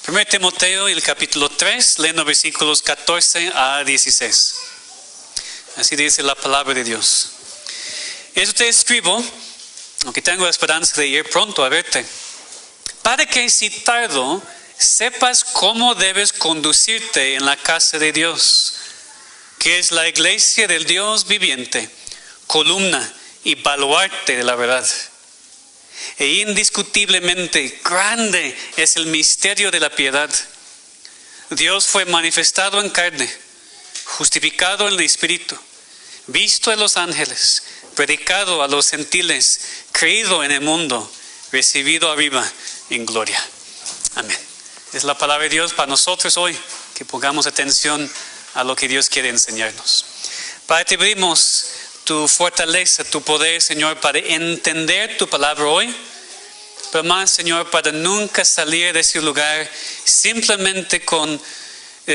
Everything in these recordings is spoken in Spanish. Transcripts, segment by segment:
1 Timoteo, el capítulo 3, leyendo versículos 14 a 16. Así dice la palabra de Dios. Eso te escribo, aunque tengo la esperanza de ir pronto a verte, para que si tardo, sepas cómo debes conducirte en la casa de Dios, que es la iglesia del Dios viviente, columna y baluarte de la verdad. E indiscutiblemente grande es el misterio de la piedad. Dios fue manifestado en carne, justificado en el Espíritu, visto en los ángeles, predicado a los gentiles, creído en el mundo, recibido arriba en gloria. Amén. Es la palabra de Dios para nosotros hoy, que pongamos atención a lo que Dios quiere enseñarnos. Padre, te pedimos tu fortaleza, tu poder, Señor, para entender tu palabra hoy, pero más, Señor, para nunca salir de ese lugar simplemente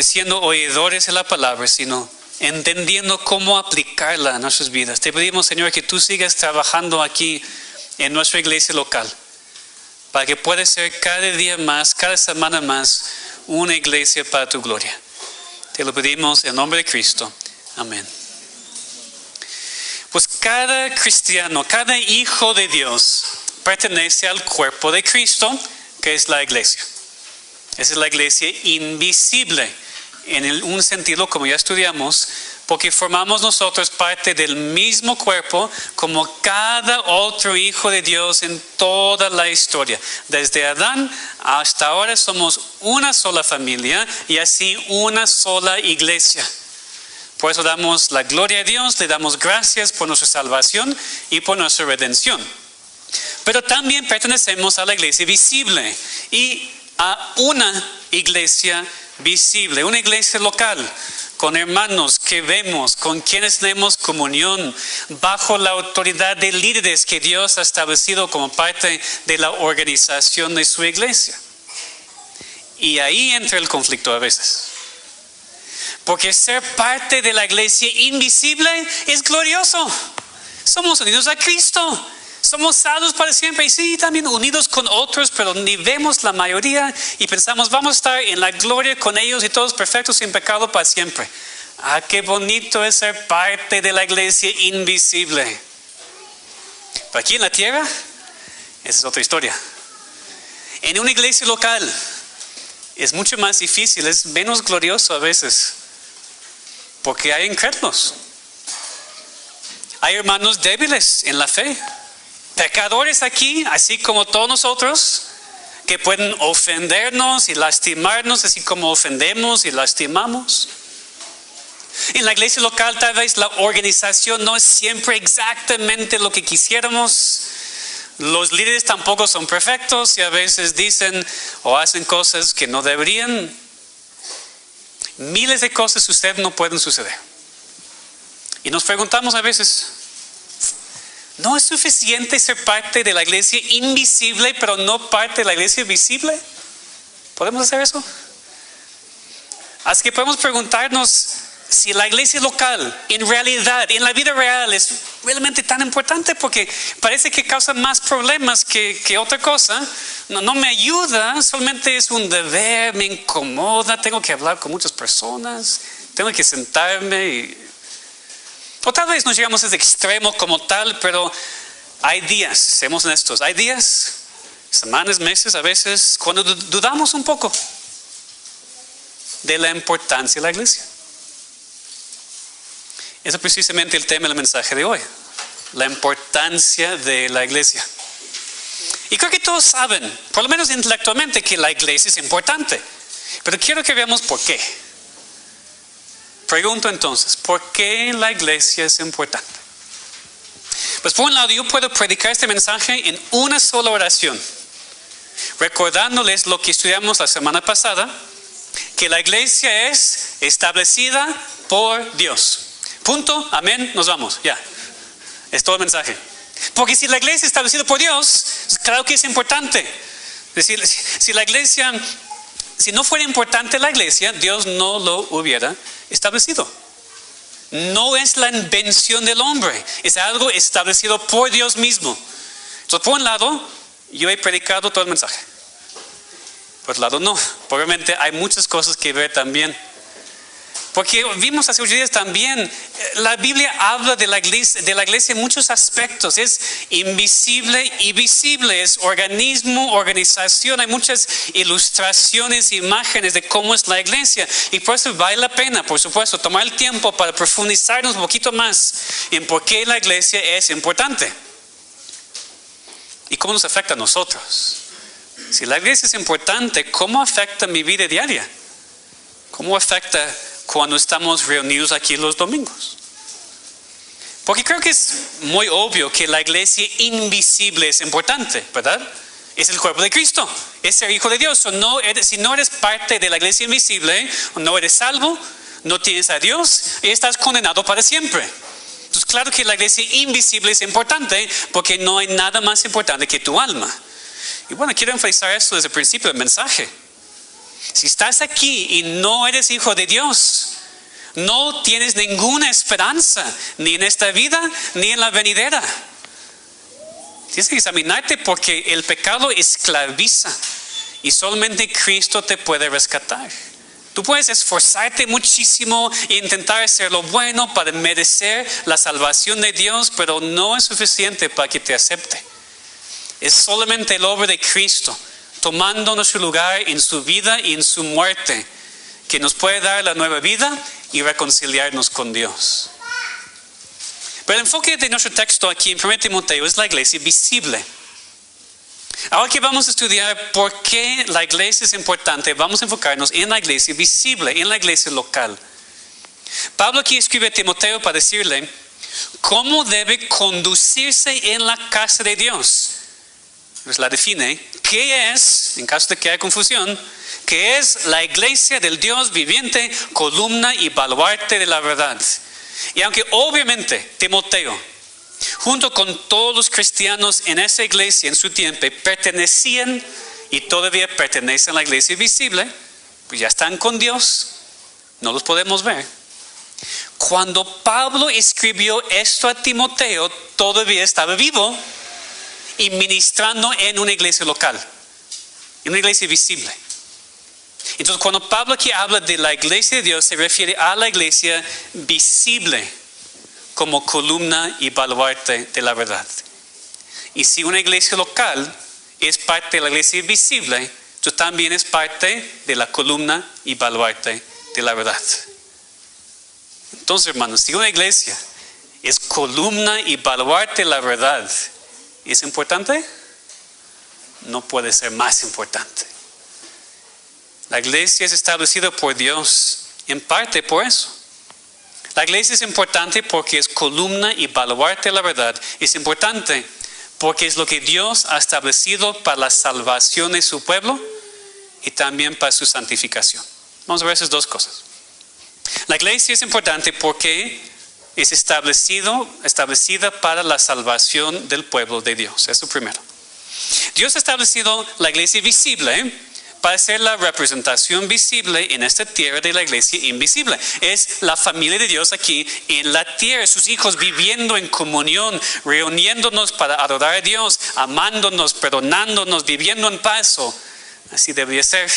siendo oidores de la palabra, sino entendiendo cómo aplicarla a nuestras vidas. Te pedimos, Señor, que tú sigas trabajando aquí en nuestra iglesia local, para que pueda ser cada día más, cada semana más, una iglesia para tu gloria. Te lo pedimos en nombre de Cristo. Amén. Pues cada cristiano, cada hijo de Dios pertenece al cuerpo de Cristo, que es la iglesia. Esa es la iglesia invisible, en un sentido como ya estudiamos, porque formamos nosotros parte del mismo cuerpo como cada otro hijo de Dios en toda la historia. Desde Adán hasta ahora somos una sola familia y así una sola iglesia. Por eso damos la gloria a Dios, le damos gracias por nuestra salvación y por nuestra redención. Pero también pertenecemos a la iglesia visible y a una iglesia visible, una iglesia local, con hermanos que vemos, con quienes tenemos comunión, bajo la autoridad de líderes que Dios ha establecido como parte de la organización de su iglesia. Y ahí entra el conflicto a veces. Porque ser parte de la iglesia invisible es glorioso. Somos unidos a Cristo. Somos salvos para siempre. Y sí, también unidos con otros, pero ni vemos la mayoría y pensamos vamos a estar en la gloria con ellos y todos perfectos sin pecado para siempre. Ah, qué bonito es ser parte de la iglesia invisible. Pero aquí en la tierra, esa es otra historia. En una iglesia local es mucho más difícil, es menos glorioso a veces. Porque hay incrédulos. Hay hermanos débiles en la fe. Pecadores aquí, así como todos nosotros, que pueden ofendernos y lastimarnos, así como ofendemos y lastimamos. En la iglesia local tal vez la organización no es siempre exactamente lo que quisiéramos. Los líderes tampoco son perfectos y a veces dicen o hacen cosas que no deberían. Miles de cosas suceden, no pueden suceder. Y nos preguntamos a veces, ¿no es suficiente ser parte de la iglesia invisible, pero no parte de la iglesia visible? ¿Podemos hacer eso? Así que podemos preguntarnos si la iglesia local, en realidad, en la vida real, es realmente tan importante, porque parece que causa más problemas que otra cosa. No me ayuda, solamente es un deber, me incomoda, tengo que hablar con muchas personas, tengo que sentarme. O tal vez no llegamos a ese extremo como tal, pero hay días, seamos honestos, hay días, semanas, meses a veces, cuando dudamos un poco de la importancia de la iglesia. Ese es precisamente el tema del mensaje de hoy, la importancia de la iglesia. Y creo que todos saben, por lo menos intelectualmente, que la iglesia es importante. Pero quiero que veamos por qué. Pregunto entonces, ¿por qué la iglesia es importante? Pues por un lado, yo puedo predicar este mensaje en una sola oración, recordándoles lo que estudiamos la semana pasada, que la iglesia es establecida por Dios. Punto, amén, nos vamos, ya. Es todo el mensaje. Porque si la iglesia es establecida por Dios, claro que es importante. Es decir, si no fuera importante la iglesia, Dios no lo hubiera establecido. No es la invención del hombre, es algo establecido por Dios mismo. Entonces, por un lado, yo he predicado todo el mensaje. Por otro lado, no. Probablemente hay muchas cosas que ver también. Porque vimos hace unos días también, la Biblia habla de la iglesia en muchos aspectos. Es invisible y visible, es organismo, organización. Hay muchas ilustraciones, imágenes de cómo es la iglesia. Y por eso vale la pena, por supuesto, tomar el tiempo para profundizarnos un poquito más en por qué la iglesia es importante. Y cómo nos afecta a nosotros. Si la iglesia es importante, ¿cómo afecta mi vida diaria? ¿Cómo afecta cuando estamos reunidos aquí los domingos? Porque creo que es muy obvio que la iglesia invisible es importante, ¿verdad? Es el cuerpo de Cristo, es ser hijo de Dios. Si no eres parte de la iglesia invisible, no eres salvo, no tienes a Dios y estás condenado para siempre. Entonces, claro que la iglesia invisible es importante porque no hay nada más importante que tu alma. Y bueno, quiero enfatizar esto desde el principio del mensaje. Si estás aquí y no eres hijo de Dios, no tienes ninguna esperanza, ni en esta vida, ni en la venidera. Tienes que examinarte porque el pecado esclaviza y solamente Cristo te puede rescatar. Tú puedes esforzarte muchísimo e intentar hacer lo bueno para merecer la salvación de Dios, pero no es suficiente para que te acepte. Es solamente el obra de Cristo, tomando nuestro lugar en su vida y en su muerte, que nos puede dar la nueva vida y reconciliarnos con Dios. Pero el enfoque de nuestro texto aquí en 1 Timoteo es la iglesia visible. Ahora que vamos a estudiar por qué la iglesia es importante, vamos a enfocarnos en la iglesia visible, en la iglesia local. Pablo aquí escribe a Timoteo para decirle cómo debe conducirse en la casa de Dios. Pues la define. ¿Qué es, en caso de que haya confusión, qué es la iglesia del Dios viviente, columna y baluarte de la verdad? Y aunque obviamente Timoteo, junto con todos los cristianos en esa iglesia en su tiempo, pertenecían y todavía pertenecen a la iglesia visible, pues ya están con Dios, no los podemos ver. Cuando Pablo escribió esto a Timoteo, todavía estaba vivo y ministrando en una iglesia local, en una iglesia visible. Entonces, cuando Pablo aquí habla de la iglesia de Dios, se refiere a la iglesia visible como columna y baluarte de la verdad. Y si una iglesia local es parte de la iglesia visible, tú también es parte de la columna y baluarte de la verdad. Entonces, hermanos, si una iglesia es columna y baluarte de la verdad, ¿es importante? No puede ser más importante. La iglesia es establecida por Dios, en parte por eso. La iglesia es importante porque es columna y baluarte de la verdad. Es importante porque es lo que Dios ha establecido para la salvación de su pueblo y también para su santificación. Vamos a ver esas dos cosas. La iglesia es importante porque es establecida para la salvación del pueblo de Dios. Eso primero. Dios ha establecido la iglesia visible para ser la representación visible en esta tierra de la iglesia invisible. Es la familia de Dios aquí en la tierra, sus hijos viviendo en comunión, reuniéndonos para adorar a Dios, amándonos, perdonándonos, viviendo en paz. Así debería ser.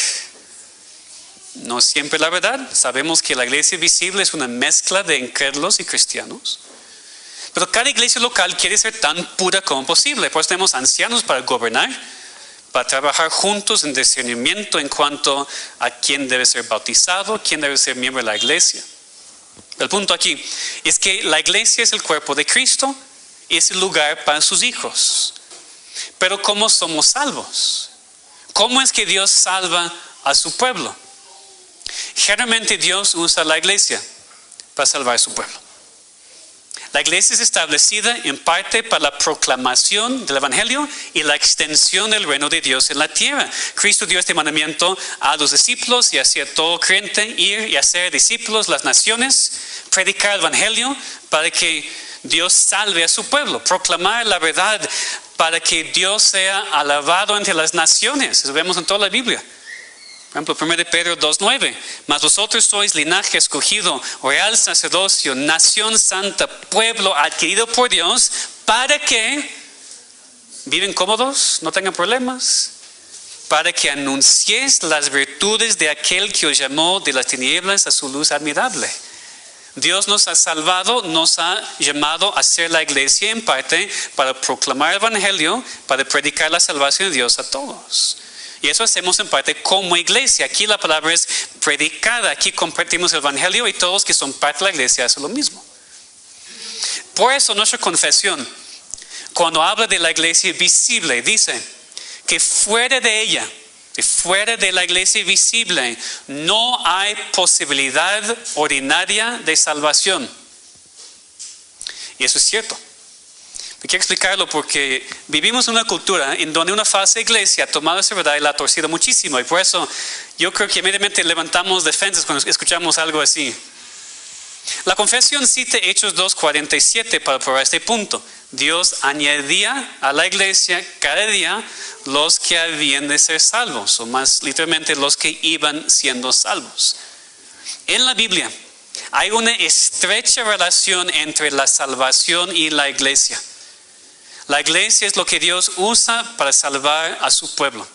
No siempre la verdad. Sabemos que la iglesia visible es una mezcla de incrédulos y cristianos. Pero cada iglesia local quiere ser tan pura como posible. Por eso tenemos ancianos para gobernar, para trabajar juntos en discernimiento en cuanto a quién debe ser bautizado, quién debe ser miembro de la iglesia. El punto aquí es que la iglesia es el cuerpo de Cristo, es el lugar para sus hijos. Pero ¿cómo somos salvos? ¿Cómo es que Dios salva a su pueblo? Generalmente Dios usa la iglesia para salvar a su pueblo. La iglesia es establecida en parte para la proclamación del evangelio y la extensión del reino de Dios en la tierra. Cristo dio este mandamiento a los discípulos y hacia todo creyente: ir y hacer discípulos las naciones, predicar el evangelio para que Dios salve a su pueblo, proclamar la verdad para que Dios sea alabado entre las naciones. Eso vemos en toda la Biblia. Por ejemplo, 1 Pedro 2:9. Mas vosotros sois linaje escogido, real sacerdocio, nación santa, pueblo adquirido por Dios, para que viven cómodos, no tengan problemas, para que anunciéis las virtudes de aquel que os llamó de las tinieblas a su luz admirable. Dios nos ha salvado, nos ha llamado a ser la iglesia en parte para proclamar el evangelio, para predicar la salvación de Dios a todos. Y eso hacemos en parte como iglesia. Aquí la palabra es predicada. Aquí compartimos el evangelio y todos que son parte de la iglesia hacen lo mismo. Por eso nuestra confesión, cuando habla de la iglesia visible, dice que fuera de ella, fuera de la iglesia visible, no hay posibilidad ordinaria de salvación. Y eso es cierto. Quiero explicarlo porque vivimos en una cultura en donde una falsa iglesia ha tomado esa verdad y la ha torcido muchísimo. Y por eso yo creo que inmediatamente levantamos defensas cuando escuchamos algo así. La confesión cita Hechos 2:47 para probar este punto. Dios añadía a la iglesia cada día los que habían de ser salvos, o más literalmente los que iban siendo salvos. En la Biblia hay una estrecha relación entre la salvación y la iglesia. La iglesia es lo que Dios usa para salvar a su pueblo.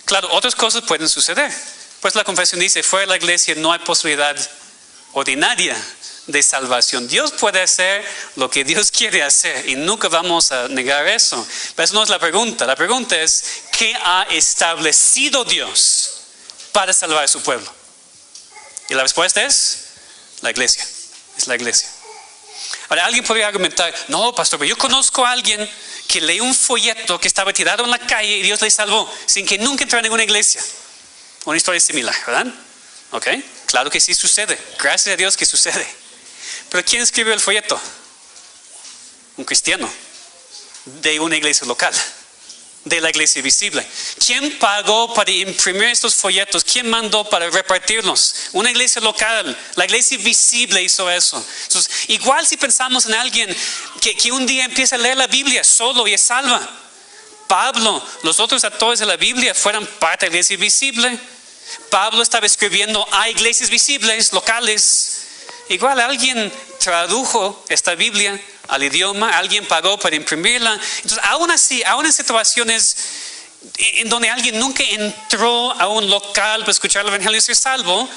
Claro, otras cosas pueden suceder. Pues la confesión dice, fuera de la iglesia no hay posibilidad ordinaria de salvación. Dios puede hacer lo que Dios quiere hacer y nunca vamos a negar eso. Pero eso no es la pregunta. La pregunta es, ¿qué ha establecido Dios para salvar a su pueblo? Y la respuesta es, la iglesia. Es la iglesia. Ahora, alguien podría argumentar, no, pastor, pero yo conozco a alguien que leyó un folleto que estaba tirado en la calle y Dios le salvó, sin que nunca entrara en ninguna iglesia. Una historia similar, ¿verdad? ¿Ok? Claro que sí sucede. Gracias a Dios que sucede. Pero ¿quién escribió el folleto? Un cristiano de una iglesia local, de la iglesia visible. ¿Quién pagó para imprimir estos folletos? ¿Quién mandó para repartirlos? Una iglesia local, la iglesia visible hizo eso. Entonces, igual si pensamos en alguien que un día empieza a leer la Biblia solo y es salva. Pablo, los otros autores de la Biblia fueron parte de la iglesia visible. Pablo estaba escribiendo a iglesias visibles, locales. Igual alguien tradujo esta Biblia al idioma, alguien pagó para imprimirla. Entonces, aún así, aún en situaciones en donde alguien nunca entró a un local para escuchar el evangelio y ser salvo,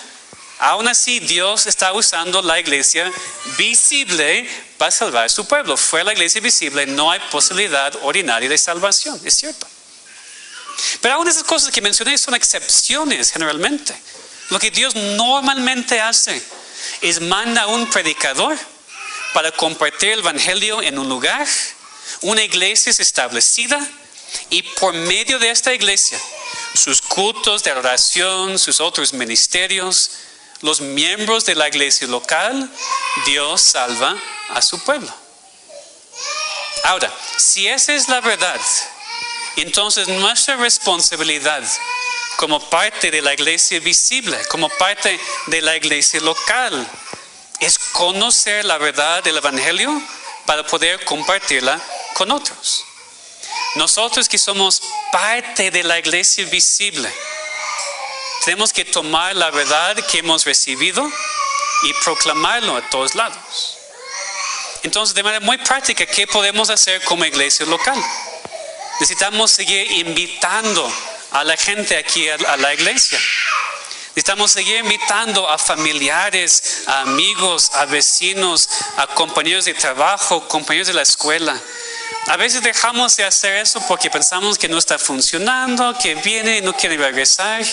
aún así Dios está usando la iglesia visible para salvar a su pueblo. Fuera de la iglesia visible no hay posibilidad ordinaria de salvación, es cierto. Pero aún esas cosas que mencioné son excepciones generalmente. Lo que Dios normalmente hace es manda a un predicador para compartir el evangelio en un lugar. Una iglesia es establecida y por medio de esta iglesia, sus cultos de oración, sus otros ministerios, los miembros de la iglesia local, Dios salva a su pueblo. Ahora, si esa es la verdad, entonces nuestra responsabilidad como parte de la iglesia visible, como parte de la iglesia local, es conocer la verdad del evangelio para poder compartirla con otros. Nosotros que somos parte de la iglesia visible, tenemos que tomar la verdad que hemos recibido y proclamarlo a todos lados. Entonces, de manera muy práctica, ¿qué podemos hacer como iglesia local? Necesitamos seguir invitando a la gente aquí a la iglesia. Necesitamos seguir invitando a familiares, a amigos, a vecinos, a compañeros de trabajo, compañeros de la escuela. A veces dejamos de hacer eso porque pensamos que no está funcionando, que viene y no quiere regresar.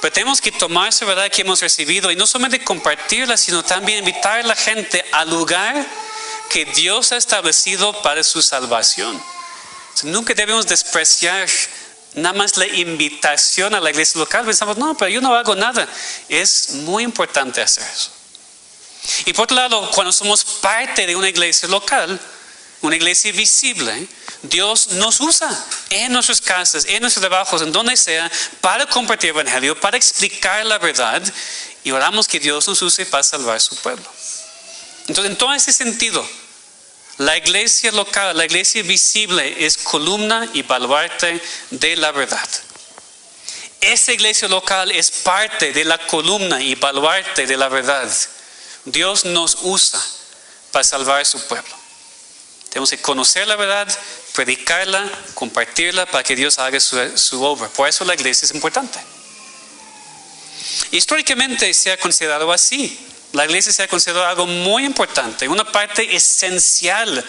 Pero tenemos que tomar esa verdad que hemos recibido y no solamente compartirla, sino también invitar a la gente al lugar que Dios ha establecido para su salvación. Nunca debemos despreciar nada más la invitación a la iglesia local. Pensamos, no, pero yo no hago nada. Es muy importante hacer eso. Y por otro lado, cuando somos parte de una iglesia local, una iglesia visible, Dios nos usa en nuestras casas, en nuestros trabajos, en donde sea, para compartir el evangelio, para explicar la verdad, y oramos que Dios nos use para salvar a su pueblo. Entonces, en todo ese sentido, la iglesia local, la iglesia visible es columna y baluarte de la verdad. Esa iglesia local es parte de la columna y baluarte de la verdad. Dios nos usa para salvar a su pueblo. Tenemos que conocer la verdad, predicarla, compartirla para que Dios haga su obra. Por eso la iglesia es importante. Históricamente se ha considerado así. La iglesia se ha considerado algo muy importante, una parte esencial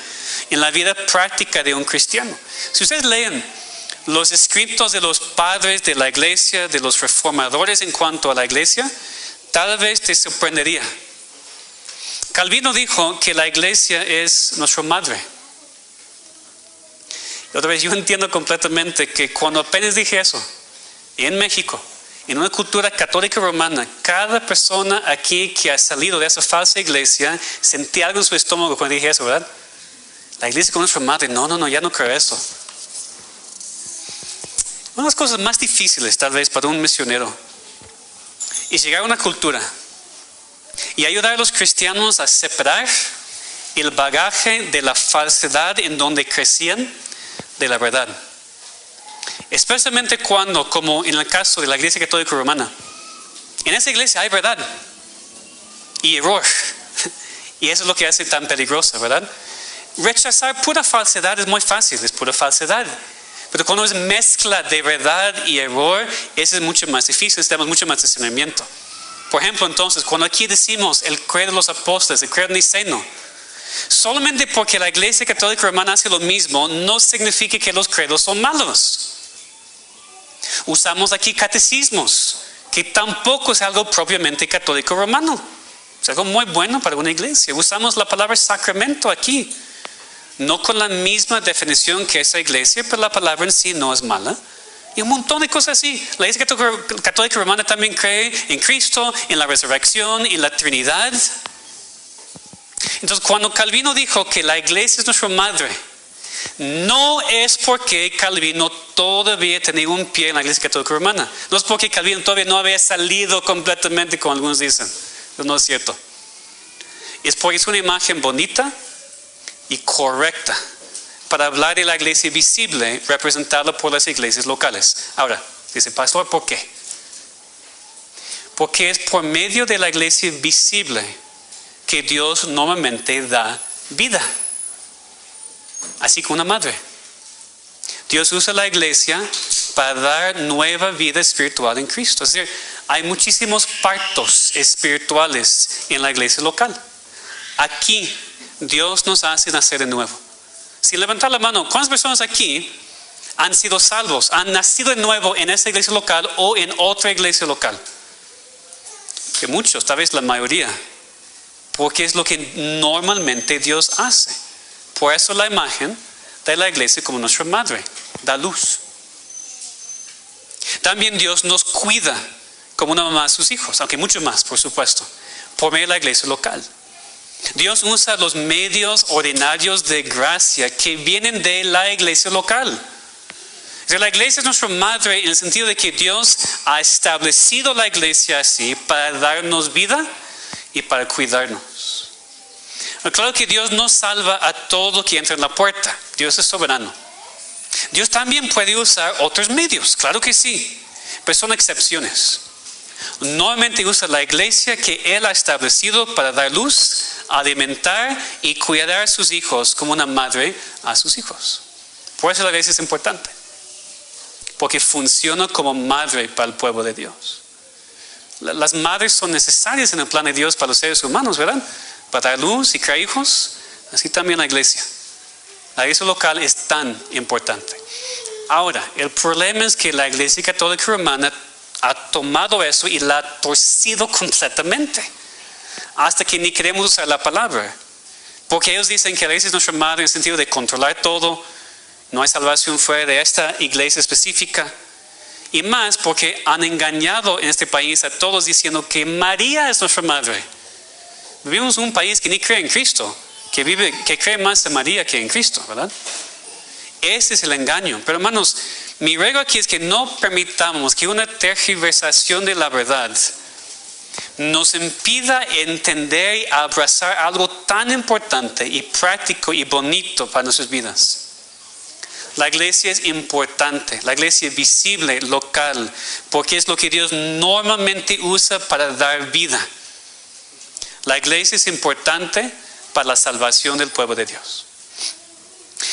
en la vida práctica de un cristiano. Si ustedes leen los escritos de los padres de la iglesia, de los reformadores en cuanto a la iglesia, tal vez te sorprendería. Calvino dijo que la iglesia es nuestra madre. Y otra vez, yo entiendo completamente que cuando apenas dije eso, en México, en una cultura católica romana, cada persona aquí que ha salido de esa falsa iglesia sentía algo en su estómago cuando dije eso, ¿verdad? La iglesia con nuestra madre, no, ya no creo eso. Una de las cosas más difíciles tal vez para un misionero es llegar a una cultura y ayudar a los cristianos a separar el bagaje de la falsedad en donde crecían de la verdad. Especialmente cuando, como en el caso de la iglesia católica romana, en esa iglesia hay verdad y error. Y eso es lo que hace tan peligrosa, ¿verdad? Rechazar pura falsedad es muy fácil, es pura falsedad. Pero cuando es mezcla de verdad y error, eso es mucho más difícil, necesitamos mucho más discernimiento. Por ejemplo, entonces, cuando aquí decimos el credo de los apóstoles, el credo niceno, solamente porque la iglesia católica romana hace lo mismo, no significa que los credos son malos. Usamos aquí catecismos, que tampoco es algo propiamente católico romano. Es algo muy bueno para una iglesia. Usamos la palabra sacramento aquí. No con la misma definición que esa iglesia, pero la palabra en sí no es mala. Y un montón de cosas así. La iglesia católica romana también cree en Cristo, en la resurrección, en la Trinidad. Entonces, cuando Calvino dijo que la iglesia es nuestra madre, no es porque Calvino todavía tenía un pie en la iglesia católica romana. No es porque Calvino todavía no había salido completamente, como algunos dicen. Pero no es cierto. Es porque es una imagen bonita y correcta para hablar de la iglesia visible representada por las iglesias locales. Ahora, dice pastor, ¿por qué? Porque es por medio de la iglesia visible que Dios normalmente da vida. Así como una madre. Dios usa la iglesia para dar nueva vida espiritual en Cristo. Es decir, hay muchísimos partos espirituales en la iglesia local. Aquí Dios nos hace nacer de nuevo. Si levantar la mano, ¿cuántas personas aquí han sido salvos, han nacido de nuevo en esa iglesia local o en otra iglesia local? Que muchos, tal vez la mayoría. Porque es lo que normalmente Dios hace. Por eso la imagen de la iglesia como nuestra madre, da luz. También Dios nos cuida como una mamá a sus hijos, aunque mucho más, por supuesto, por medio de la iglesia local. Dios usa los medios ordinarios de gracia que vienen de la iglesia local. La iglesia es nuestra madre en el sentido de que Dios ha establecido la iglesia así para darnos vida y para cuidarnos. Claro que Dios no salva a todo que entra en la puerta. Dios es soberano. Dios también puede usar otros medios, claro que sí, pero son excepciones. Normalmente usa la iglesia que Él ha establecido para dar luz, alimentar y cuidar a sus hijos como una madre a sus hijos. Por eso la iglesia es importante, porque funciona como madre para el pueblo de Dios. Las madres son necesarias en el plan de Dios para los seres humanos, ¿verdad? Para dar luz y crear hijos, así también la iglesia. La iglesia local es tan importante. Ahora, el problema es que la iglesia católica romana ha tomado eso y la ha torcido completamente. Hasta que ni queremos usar la palabra. Porque ellos dicen que la iglesia es nuestra madre en el sentido de controlar todo. No hay salvación fuera de esta iglesia específica. Y más porque han engañado en este país a todos diciendo que María es nuestra madre. Vivimos en un país que ni cree en Cristo, que cree más en María que en Cristo, ¿verdad? Ese es el engaño. Pero hermanos, mi regla aquí es que no permitamos que una tergiversación de la verdad nos impida entender y abrazar algo tan importante y práctico y bonito para nuestras vidas. La iglesia es importante, la iglesia es visible, local, porque es lo que Dios normalmente usa para dar vida. La iglesia es importante para la salvación del pueblo de Dios.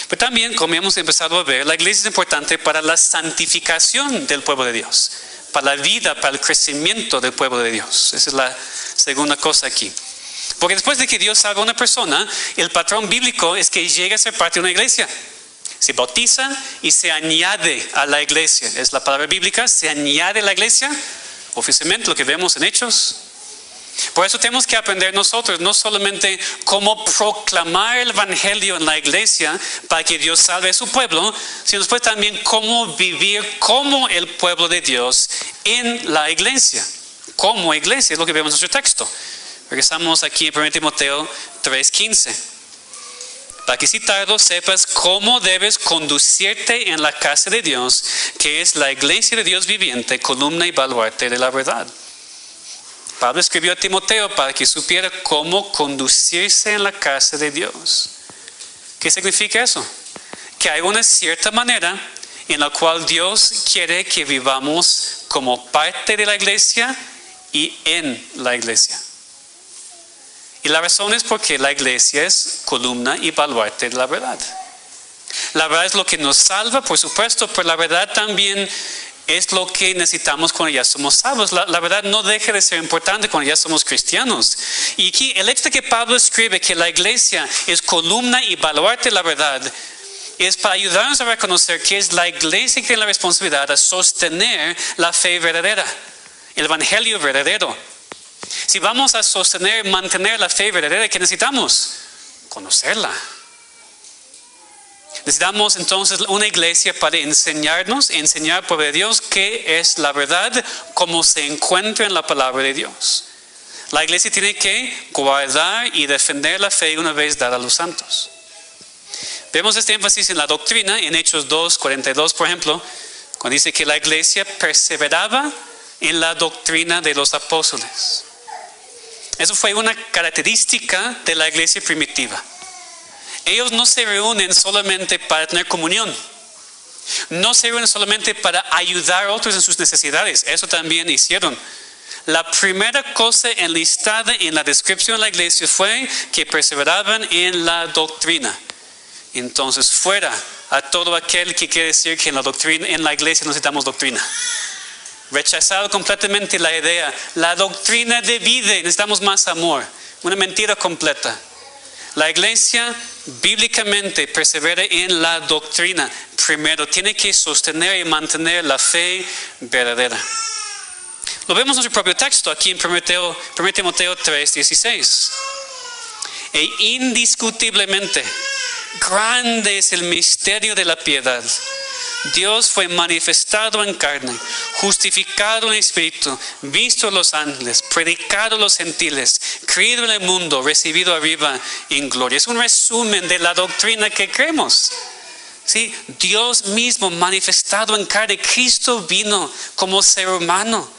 Pero también, como hemos empezado a ver, la iglesia es importante para la santificación del pueblo de Dios, para la vida, para el crecimiento del pueblo de Dios. Esa es la segunda cosa aquí. Porque después de que Dios salva a una persona, el patrón bíblico es que llegue a ser parte de una iglesia. Se bautiza y se añade a la iglesia. Es la palabra bíblica, se añade a la iglesia, oficialmente lo que vemos en Hechos. Por eso tenemos que aprender nosotros no solamente cómo proclamar el evangelio en la iglesia para que Dios salve a su pueblo, sino después también cómo vivir como el pueblo de Dios en la iglesia. Como iglesia, es lo que vemos en nuestro texto. Regresamos aquí en 1 Timoteo 3:15. Para que si tardo sepas cómo debes conducirte en la casa de Dios, que es la iglesia de Dios viviente, columna y baluarte de la verdad. Pablo escribió a Timoteo para que supiera cómo conducirse en la casa de Dios. ¿Qué significa eso? Que hay una cierta manera en la cual Dios quiere que vivamos como parte de la iglesia y en la iglesia. Y la razón es porque la iglesia es columna y baluarte de la verdad. La verdad es lo que nos salva, por supuesto, pero la verdad también es lo que necesitamos cuando ya somos salvos. La verdad no deja de ser importante cuando ya somos cristianos. Y aquí el hecho de que Pablo escribe que la iglesia es columna y baluarte de la verdad es para ayudarnos a reconocer que es la iglesia que tiene la responsabilidad de sostener la fe verdadera, el evangelio verdadero. Si vamos a sostener, mantener la fe verdadera, ¿qué necesitamos? Conocerla. Necesitamos entonces una iglesia para enseñarnos, enseñar al pueblo de Dios qué es la verdad, cómo se encuentra en la palabra de Dios. La iglesia tiene que guardar y defender la fe una vez dada a los santos. Vemos este énfasis en la doctrina, en Hechos 2:42, por ejemplo, cuando dice que la iglesia perseveraba en la doctrina de los apóstoles. Eso fue una característica de la iglesia primitiva. Ellos no se reúnen solamente para tener comunión. No se reúnen solamente para ayudar a otros en sus necesidades. Eso también hicieron. La primera cosa enlistada en la descripción de la iglesia fue que perseveraban en la doctrina. Entonces, fuera a todo aquel que quiere decir que en la iglesia necesitamos doctrina. Rechazado completamente la idea, la doctrina divide, necesitamos más amor. Una mentira completa. La iglesia bíblicamente persevera en la doctrina. Primero, tiene que sostener y mantener la fe verdadera. Lo vemos en su propio texto, aquí en 1 Timoteo 3:16. E indiscutiblemente, grande es el misterio de la piedad. Dios fue manifestado en carne, justificado en espíritu, visto a los ángeles, predicado a los gentiles, creído en el mundo, recibido arriba en gloria. Es un resumen de la doctrina que creemos. ¿Sí? Dios mismo manifestado en carne. Cristo vino como ser humano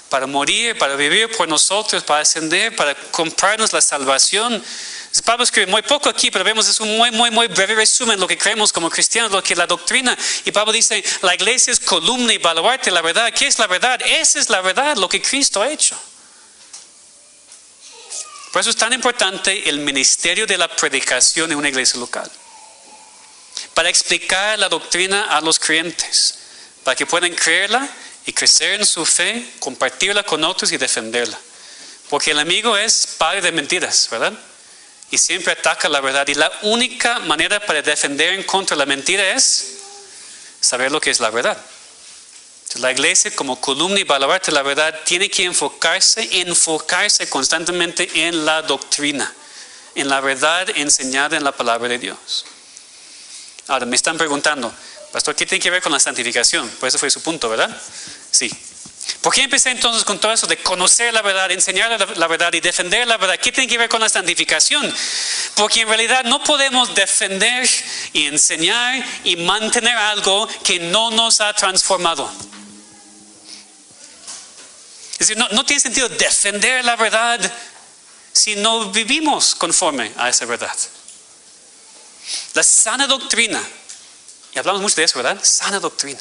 para morir, para vivir por nosotros, para ascender, para comprarnos la salvación. Pablo escribe muy poco aquí, pero vemos es un muy breve resumen de lo que creemos como cristianos, lo que es la doctrina. Y Pablo dice, la iglesia es columna y baluarte de la verdad. ¿Qué es la verdad? Esa es la verdad, lo que Cristo ha hecho. Por eso es tan importante el ministerio de la predicación en una iglesia local. Para explicar la doctrina a los creyentes, para que puedan creerla y crecer en su fe, compartirla con otros y defenderla. Porque el enemigo es padre de mentiras, ¿verdad? Y siempre ataca la verdad. Y la única manera para defender en contra de la mentira es saber lo que es la verdad. Entonces, la iglesia como columna y baluarte de la verdad tiene que enfocarse constantemente en la doctrina, en la verdad enseñada en la palabra de Dios. Ahora me están preguntando, pastor, ¿qué tiene que ver con la santificación? Pues ese fue su punto, ¿verdad? Sí. ¿Por qué empecé entonces con todo eso de conocer la verdad, enseñar la verdad y defender la verdad? ¿Qué tiene que ver con la santificación? Porque en realidad no podemos defender y enseñar y mantener algo que no nos ha transformado. Es decir, no tiene sentido defender la verdad si no vivimos conforme a esa verdad. La sana doctrina, y hablamos mucho de eso, ¿verdad? Sana doctrina.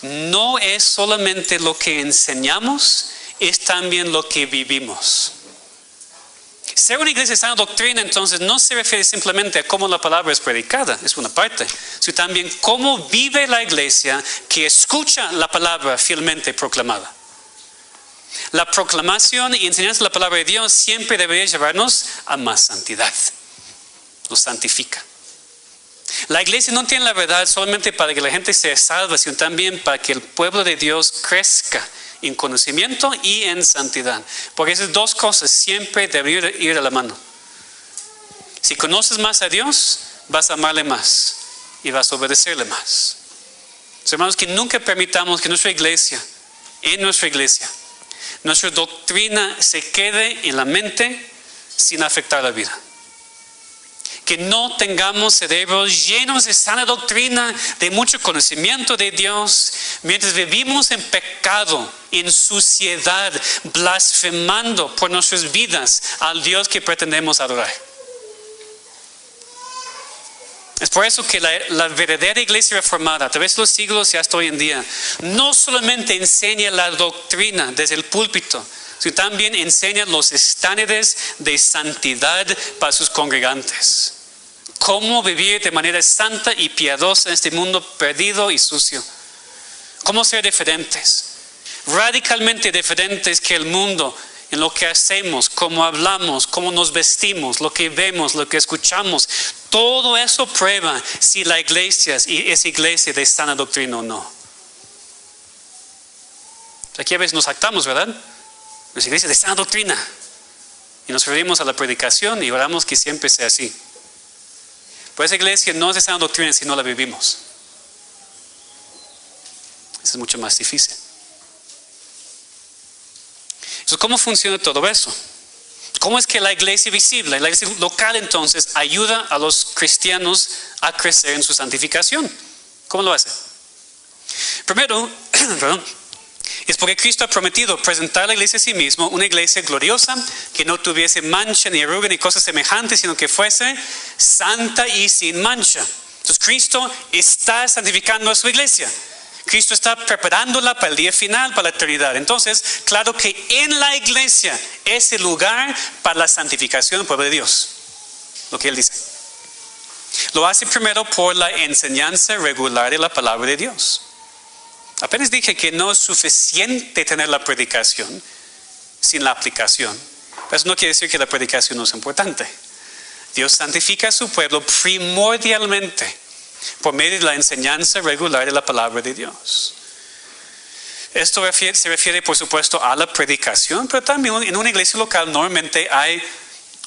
No es solamente lo que enseñamos, es también lo que vivimos. Ser una iglesia de sana doctrina, entonces, no se refiere simplemente a cómo la palabra es predicada, es una parte, sino también cómo vive la iglesia que escucha la palabra fielmente proclamada. La proclamación y enseñanza de la palabra de Dios siempre debería llevarnos a más santidad. Nos santifica. La iglesia no tiene la verdad solamente para que la gente sea salva, sino también para que el pueblo de Dios crezca en conocimiento y en santidad. Porque esas dos cosas siempre deberían ir a la mano. Si conoces más a Dios, vas a amarle más y vas a obedecerle más. Hermanos, que nunca permitamos que nuestra iglesia, nuestra doctrina se quede en la mente sin afectar la vida. Que no tengamos cerebros llenos de sana doctrina, de mucho conocimiento de Dios, mientras vivimos en pecado, en suciedad, blasfemando por nuestras vidas al Dios que pretendemos adorar. Es por eso que la verdadera iglesia reformada, a través de los siglos y hasta hoy en día, no solamente enseña la doctrina desde el púlpito, sino también enseña los estándares de santidad para sus congregantes. Cómo vivir de manera santa y piadosa en este mundo perdido y sucio. Cómo ser diferentes, radicalmente diferentes que el mundo en lo que hacemos, cómo hablamos, cómo nos vestimos, lo que vemos, lo que escuchamos. Todo eso prueba si la iglesia es iglesia de sana doctrina o no. Aquí a veces nos jactamos, ¿verdad? Nuestra iglesia de sana doctrina. Y nos referimos a la predicación y oramos que siempre sea así. Pero esa iglesia no es de sana doctrina si no la vivimos. Eso es mucho más difícil. Entonces, ¿cómo funciona todo eso? ¿Cómo es que la iglesia visible, la iglesia local entonces, ayuda a los cristianos a crecer en su santificación? ¿Cómo lo hace? Primero, es porque Cristo ha prometido presentar a la iglesia a sí mismo, una iglesia gloriosa, que no tuviese mancha, ni arruga, ni cosas semejantes, sino que fuese santa y sin mancha. Entonces Cristo está santificando a su iglesia. Cristo está preparándola para el día final, para la eternidad. Entonces, claro que en la iglesia es el lugar para la santificación del pueblo de Dios. Lo que Él dice. Lo hace primero por la enseñanza regular de la palabra de Dios. Apenas dije que no es suficiente tener la predicación sin la aplicación. Pero eso no quiere decir que la predicación no es importante. Dios santifica a su pueblo primordialmente por medio de la enseñanza regular de la palabra de Dios. Esto se refiere, por supuesto, a la predicación, pero también en una iglesia local normalmente hay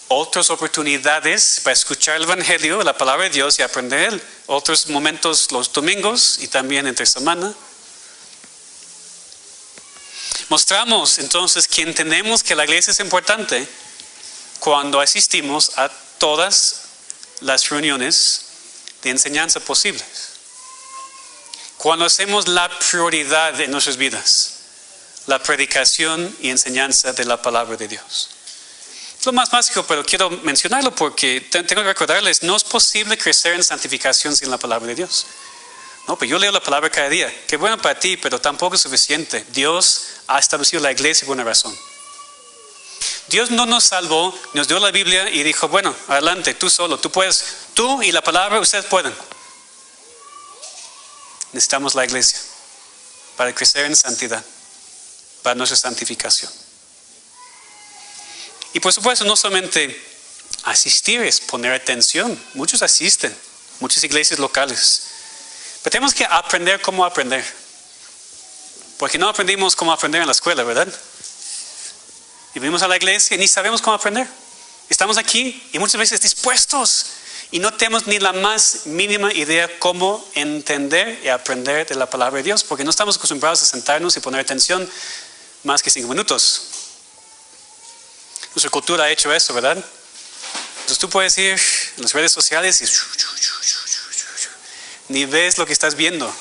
otras oportunidades para escuchar el Evangelio, la palabra de Dios y aprender. Otros momentos los domingos y también entre semana. Mostramos entonces que entendemos que la iglesia es importante cuando asistimos a todas las reuniones de enseñanza posibles. Cuando hacemos la prioridad en nuestras vidas, la predicación y enseñanza de la palabra de Dios. Es lo más básico, pero quiero mencionarlo porque tengo que recordarles, no es posible crecer en santificación sin la palabra de Dios. No, pero yo leo la palabra cada día. Qué bueno para ti, pero tampoco es suficiente. Dios ha establecido la iglesia por una razón. Dios no nos salvó, nos dio la Biblia y dijo, bueno, adelante, tú solo, tú puedes, tú y la palabra, ustedes pueden. Necesitamos la iglesia para crecer en santidad, para nuestra santificación. Y por supuesto, no solamente asistir es poner atención. Muchos asisten, muchas iglesias locales. Pero tenemos que aprender cómo aprender. Porque no aprendimos cómo aprender en la escuela, ¿verdad? Y venimos a la iglesia y ni sabemos cómo aprender. Estamos aquí y muchas veces dispuestos y no tenemos ni la más mínima idea cómo entender y aprender de la palabra de Dios, porque no estamos acostumbrados a sentarnos y poner atención más que 5 minutos. Nuestra cultura ha hecho eso, ¿verdad? Entonces tú puedes ir en las redes sociales y ni ves lo que estás viendo.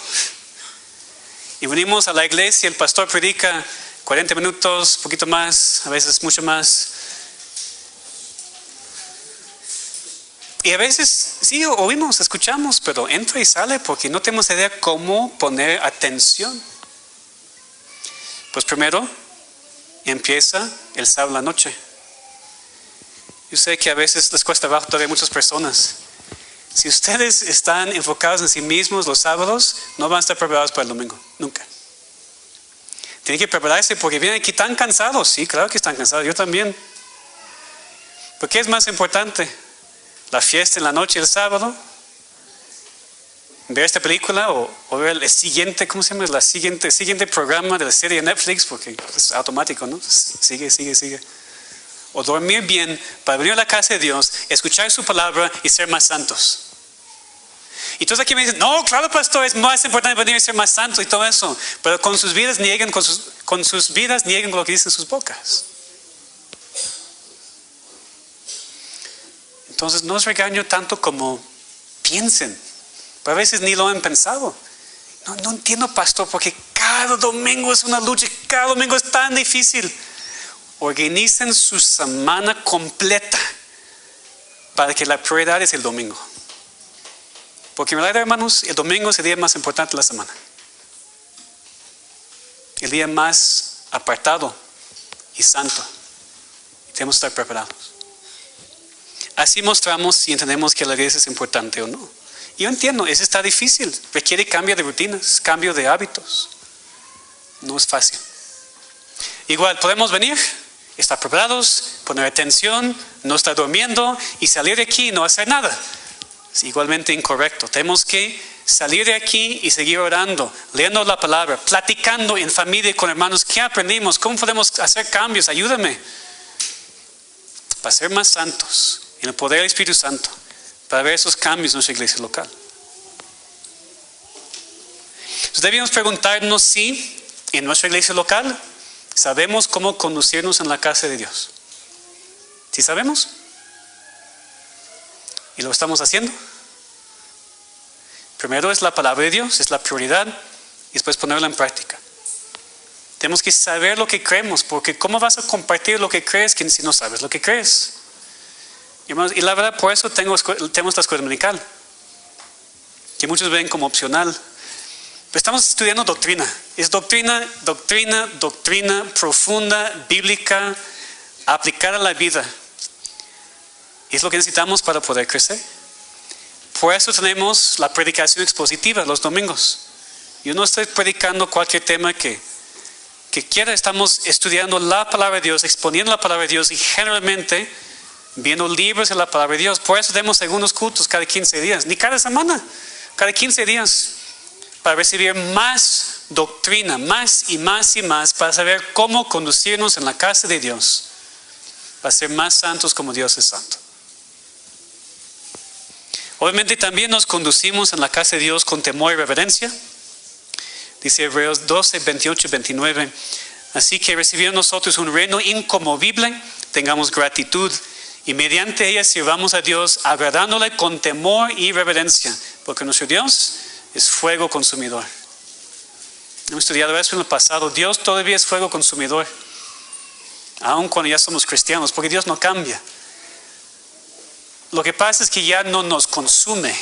Y venimos a la iglesia, el pastor predica 40 minutos, poquito más, a veces mucho más. Y a veces sí oímos, escuchamos, pero entra y sale porque no tenemos idea cómo poner atención. Pues primero empieza el sábado en la noche. Yo sé que a veces les cuesta trabajo todavía a muchas personas. Si ustedes están enfocados en sí mismos los sábados, no van a estar preparados para el domingo, nunca. Tienen que prepararse porque vienen aquí tan cansados. Sí, claro que están cansados, yo también. ¿Pero qué es más importante? ¿La fiesta en la noche el sábado? ¿Ver esta película o ver el siguiente, ¿cómo se llama? El siguiente programa de la serie de Netflix? Porque es automático, ¿no? Sigue. O dormir bien para venir a la casa de Dios, escuchar su palabra y ser más santos. Y todos aquí me dicen, no, claro, pastor, es más importante venir a ser más santos y todo eso. Pero con sus vidas niegan lo que dicen sus bocas. Entonces no os regaño tanto como piensen. Pero a veces ni lo han pensado. No entiendo, pastor, porque cada domingo es una lucha, cada domingo es tan difícil. Organicen su semana completa para que la prioridad es el domingo. Porque en realidad, hermanos, el domingo es el día más importante de la semana. El día más apartado y santo. Y tenemos que estar preparados. Así mostramos si entendemos que la iglesia es importante o no. Yo entiendo, eso está difícil. Requiere cambio de rutinas, cambio de hábitos. No es fácil. Igual, podemos venir, estar preparados, poner atención, no estar durmiendo y salir de aquí y no hacer nada. Es igualmente incorrecto. Tenemos que salir de aquí y seguir orando, leyendo la palabra, platicando en familia con hermanos. ¿Qué aprendimos? ¿Cómo podemos hacer cambios? Ayúdame. Para ser más santos, en el poder del Espíritu Santo, para ver esos cambios en nuestra iglesia local. Entonces debemos preguntarnos si en nuestra iglesia local sabemos cómo conducirnos en la casa de Dios. ¿Sí sabemos? ¿Y lo estamos haciendo? Primero es la palabra de Dios, es la prioridad, y después ponerla en práctica. Tenemos que saber lo que creemos, porque ¿cómo vas a compartir lo que crees si no sabes lo que crees? Y la verdad, por eso tenemos la escuela dominical, que muchos ven como opcional. Pero estamos estudiando doctrina. Es doctrina profunda, bíblica, aplicada a la vida. Es lo que necesitamos para poder crecer. Por eso tenemos la predicación expositiva los domingos. Yo no estoy predicando cualquier tema que quiera. Estamos estudiando la palabra de Dios, exponiendo la palabra de Dios y generalmente viendo libros de la palabra de Dios. Por eso tenemos segundos cultos cada 15 días, ni cada semana, cada 15 días, para recibir más doctrina, más y más, para saber cómo conducirnos en la casa de Dios, para ser más santos como Dios es santo. Obviamente también nos conducimos en la casa de Dios con temor y reverencia. Dice Hebreos 12, 28 y 29. Así que recibiendo nosotros un reino inconmovible, tengamos gratitud y mediante ella sirvamos a Dios agradándole con temor y reverencia, porque nuestro Dios es fuego consumidor. Hemos estudiado eso en el pasado. Dios todavía es fuego consumidor, aun cuando ya somos cristianos, porque Dios no cambia. Lo que pasa es que ya no nos consume,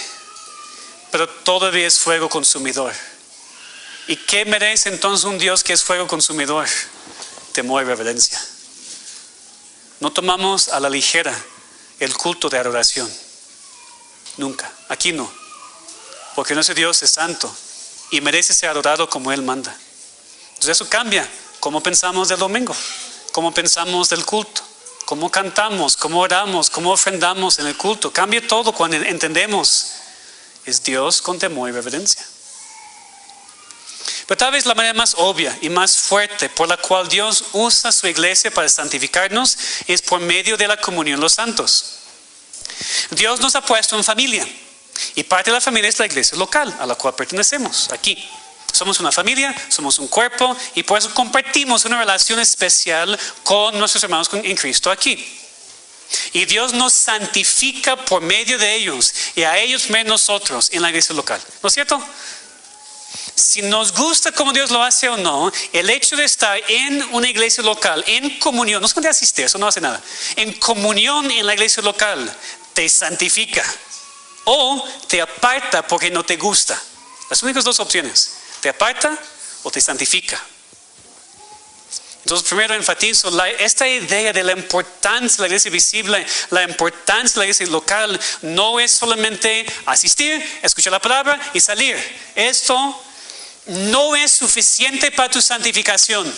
pero todavía es fuego consumidor. ¿Y qué merece entonces un Dios que es fuego consumidor? Temor y reverencia. No tomamos a la ligera el culto de adoración. Nunca. Aquí no. Porque nuestro Dios es santo y merece ser adorado como Él manda. Entonces eso cambia cómo pensamos del domingo, cómo pensamos del culto, cómo cantamos, cómo oramos, cómo ofrendamos en el culto. Cambia todo cuando entendemos es Dios con temor y reverencia. Pero tal vez la manera más obvia y más fuerte por la cual Dios usa su iglesia para santificarnos es por medio de la comunión de los santos. Dios nos ha puesto en familia y parte de la familia es la iglesia local a la cual pertenecemos aquí. Somos una familia, somos un cuerpo y por eso compartimos una relación especial con nuestros hermanos en Cristo aquí. Y Dios nos santifica por medio de ellos y a ellos menos nosotros en la iglesia local. ¿No es cierto? Si nos gusta como Dios lo hace o no, el hecho de estar en una iglesia local, en comunión, no es cuando asistir, eso no hace nada. En comunión en la iglesia local, te santifica o te aparta porque no te gusta. Las únicas dos opciones, te aparta o te santifica. Entonces, primero enfatizo esta idea de la importancia de la iglesia visible, la importancia de la iglesia local, no es solamente asistir, escuchar la palabra y salir. Esto no es suficiente para tu santificación.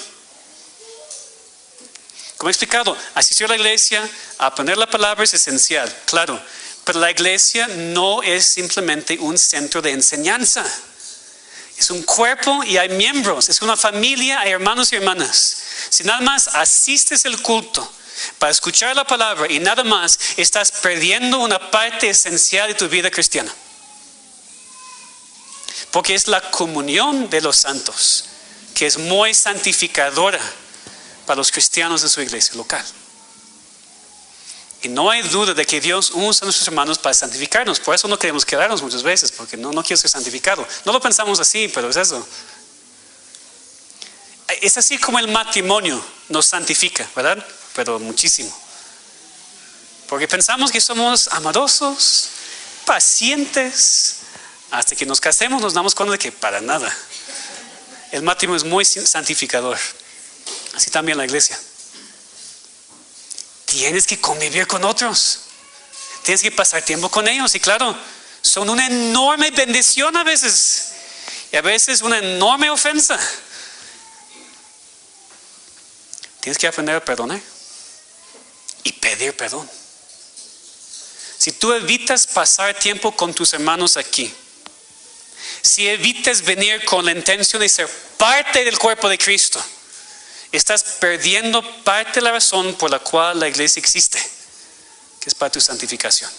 Como he explicado, asistir a la iglesia, aprender la palabra es esencial, claro. Pero la iglesia no es simplemente un centro de enseñanza. Es un cuerpo y hay miembros, es una familia, hay hermanos y hermanas. Si nada más asistes al culto para escuchar la palabra y nada más, estás perdiendo una parte esencial de tu vida cristiana. Porque es la comunión de los santos que es muy santificadora para los cristianos de su iglesia local. Y no hay duda de que Dios usa a nuestros hermanos para santificarnos. Por eso no queremos quedarnos muchas veces, porque no quiero ser santificado. No lo pensamos así, pero es eso. Es así como el matrimonio nos santifica, ¿verdad? Pero muchísimo. Porque pensamos que somos amorosos, pacientes. Hasta que nos casemos nos damos cuenta de que para nada. El matrimonio es muy santificador. Así también la iglesia. Tienes que convivir con otros. Tienes que pasar tiempo con ellos. Y claro, son una enorme bendición a veces. Y a veces una enorme ofensa. Tienes que aprender a perdonar. Y pedir perdón. Si tú evitas pasar tiempo con tus hermanos aquí, si evitas venir con la intención de ser parte del cuerpo de Cristo, estás perdiendo parte de la razón por la cual la iglesia existe, que es para tu santificación.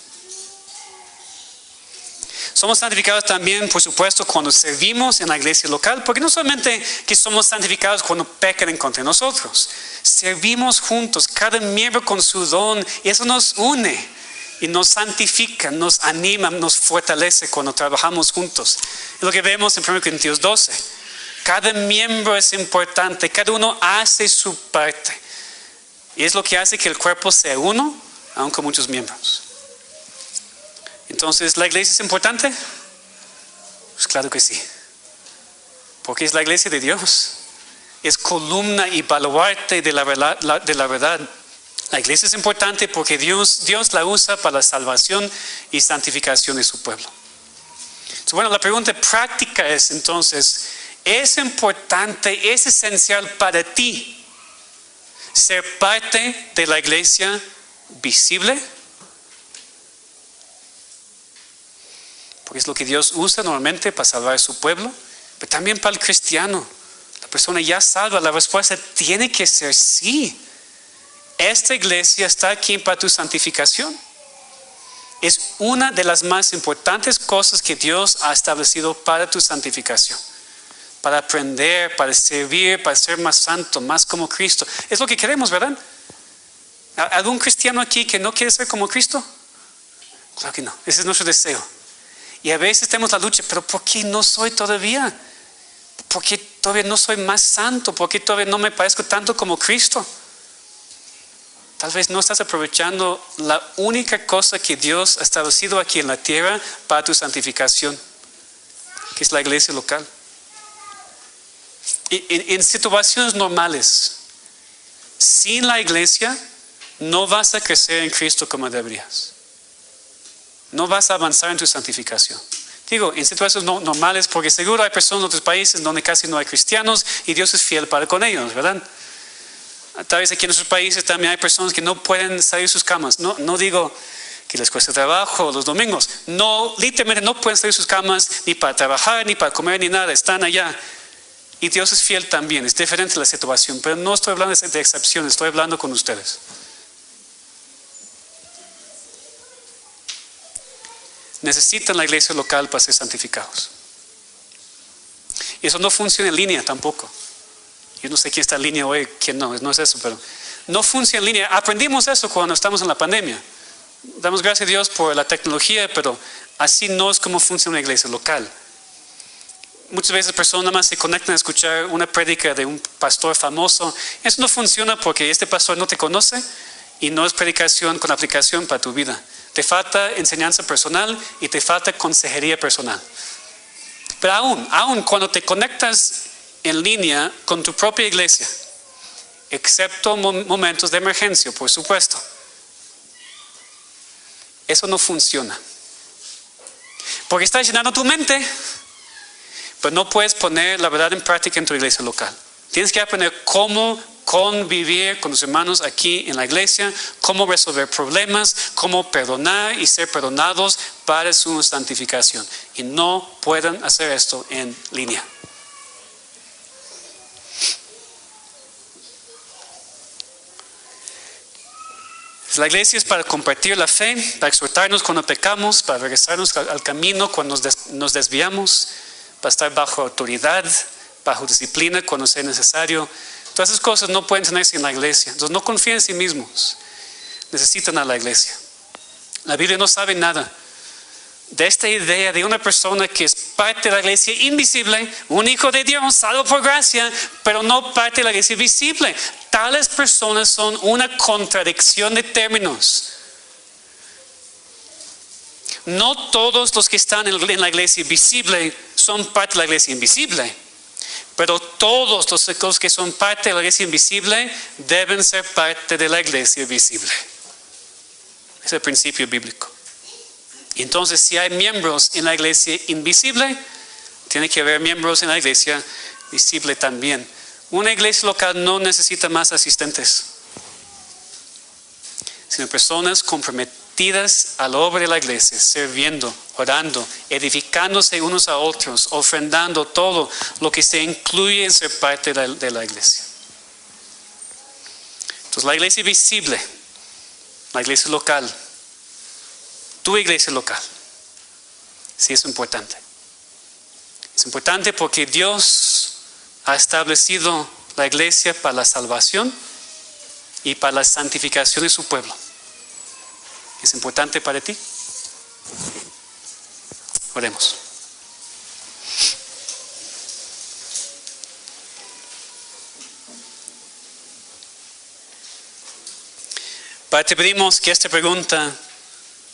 Somos santificados también, por supuesto, cuando servimos en la iglesia local, porque no solamente que somos santificados cuando pecan en contra de nosotros, servimos juntos, cada miembro con su don, y eso nos une y nos santifica, nos anima, nos fortalece cuando trabajamos juntos. Es lo que vemos en 1 Corintios 12. Cada miembro es importante, cada uno hace su parte. Y es lo que hace que el cuerpo sea uno, aun con muchos miembros. Entonces, ¿la iglesia es importante? Pues claro que sí. Porque es la iglesia de Dios. Es columna y baluarte de la verdad. La iglesia es importante porque Dios la usa para la salvación y santificación de su pueblo. Entonces, bueno, la pregunta práctica es entonces, ¿es importante, es esencial para ti ser parte de la iglesia visible? Porque es lo que Dios usa normalmente para salvar a su pueblo, pero también para el cristiano, la persona ya salva. La respuesta tiene que ser sí. Esta iglesia está aquí para tu santificación. Es una de las más importantes cosas que Dios ha establecido para tu santificación. Para aprender, para servir, para ser más santo, más como Cristo. Es lo que queremos, ¿verdad? ¿Algún cristiano aquí que no quiere ser como Cristo? Claro que no. Ese es nuestro deseo. Y a veces tenemos la lucha, pero ¿por qué no soy todavía? ¿Por qué todavía no soy más santo? ¿Por qué todavía no me parezco tanto como Cristo? Tal vez no estás aprovechando la única cosa que Dios ha establecido aquí en la tierra para tu santificación, que es la iglesia local. En situaciones normales, sin la iglesia, no vas a crecer en Cristo como deberías. No vas a avanzar en tu santificación. Digo, en situaciones normales, porque seguro hay personas en otros países donde casi no hay cristianos y Dios es fiel para con ellos, ¿verdad? Tal vez aquí en nuestros países también hay personas que no pueden salir de sus camas. No digo que les cuesta trabajo los domingos. No, literalmente no pueden salir de sus camas ni para trabajar, ni para comer, ni nada. Están allá. Y Dios es fiel también. Es diferente la situación. Pero no estoy hablando de excepciones. Estoy hablando con ustedes. Necesitan la iglesia local para ser santificados. Y eso no funciona en línea tampoco. Yo no sé quién está en línea hoy, quién no es eso, pero no funciona en línea. Aprendimos eso cuando estamos en la pandemia. Damos gracias a Dios por la tecnología, pero así no es como funciona una iglesia local. Muchas veces personas nada más se conectan a escuchar una prédica de un pastor famoso. Eso no funciona porque este pastor no te conoce y no es predicación con aplicación para tu vida. Te falta enseñanza personal y te falta consejería personal. Pero aún cuando te conectas en línea con tu propia iglesia excepto momentos de emergencia, por supuesto. Eso no funciona. Porque estás llenando tu mente, pero no puedes poner la verdad en práctica en tu iglesia local. Tienes que aprender cómo convivir con tus hermanos aquí en la iglesia, cómo resolver problemas, cómo perdonar y ser perdonados para su santificación. Y no pueden hacer esto en línea. La iglesia es para compartir la fe, para exhortarnos cuando pecamos, para regresarnos al camino cuando nos desviamos, para estar bajo autoridad, bajo disciplina cuando sea necesario. Todas esas cosas no pueden tenerse en la iglesia. Entonces no confíen en sí mismos. Necesitan a la iglesia. La Biblia no sabe nada de esta idea de una persona que es parte de la iglesia invisible, un hijo de Dios, salvo por gracia, pero no parte de la iglesia visible. Tales personas son una contradicción de términos. No todos los que están en la iglesia visible son parte de la iglesia invisible, pero todos los que son parte de la iglesia invisible deben ser parte de la iglesia visible. Es el principio bíblico. Y entonces, si hay miembros en la iglesia invisible, tiene que haber miembros en la iglesia visible también. Una iglesia local no necesita más asistentes, sino personas comprometidas a la obra de la iglesia, sirviendo, orando, edificándose unos a otros, ofrendando todo lo que se incluye en ser parte de la iglesia. Entonces, la iglesia visible, la iglesia local, tu iglesia local, sí es importante. Es importante porque Dios ha establecido la iglesia para la salvación y para la santificación de su pueblo. ¿Es importante para ti? Oremos. Padre, te pedimos que esta pregunta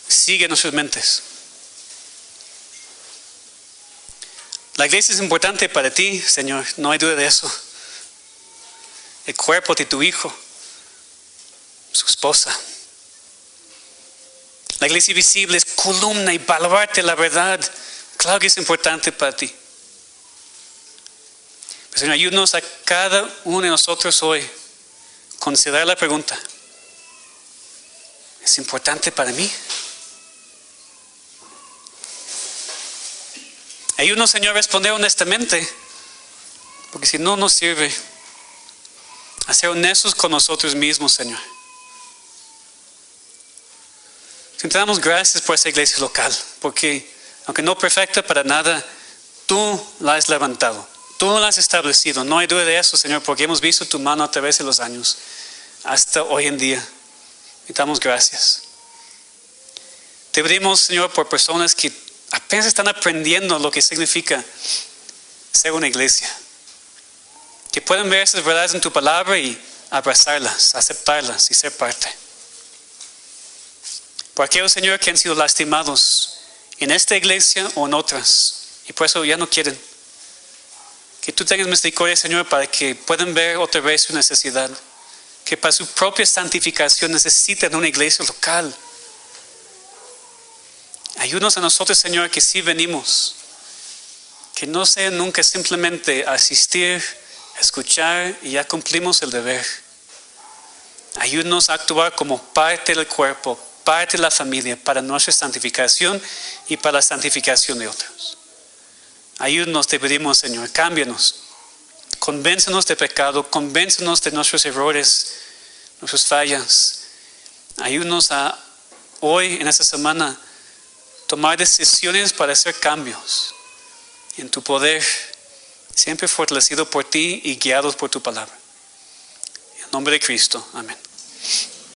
siga en nuestras mentes. La iglesia es importante para ti, Señor, no hay duda de eso. El cuerpo de tu hijo, su esposa. La iglesia visible es columna y baluarte la verdad. Claro que es importante para ti. Pero, Señor, ayúdanos a cada uno de nosotros hoy considerar la pregunta: ¿es importante para mí? Ayúdanos, Señor, a responder honestamente, porque si no nos sirve. A ser honestos con nosotros mismos, Señor. Te damos gracias por esa iglesia local, porque aunque no perfecta para nada, tú la has levantado, tú la has establecido. No hay duda de eso, Señor, porque hemos visto tu mano a través de los años hasta hoy en día. Y te damos gracias. Te pedimos, Señor, por personas que apenas están aprendiendo lo que significa ser una iglesia, que pueden ver esas verdades en tu palabra y abrazarlas, aceptarlas y ser parte. Por aquellos, Señor, que han sido lastimados en esta iglesia o en otras y por eso ya no quieren, que tú tengas misericordia, Señor, para que puedan ver otra vez su necesidad, que para su propia santificación necesitan una iglesia local. Ayúdanos a nosotros, Señor, que sí venimos, que no sea nunca simplemente asistir, escuchar y ya cumplimos el deber. Ayúdanos a actuar como parte del cuerpo, parte de la familia, para nuestra santificación y para la santificación de otros. Ayúdanos, te pedimos, Señor, cámbianos, convéncenos de pecado, convéncenos de nuestros errores, nuestras fallas. Ayúdanos a hoy, en esta semana, tomar decisiones para hacer cambios en tu poder, siempre fortalecido por ti y guiados por tu palabra. En nombre de Cristo, amén.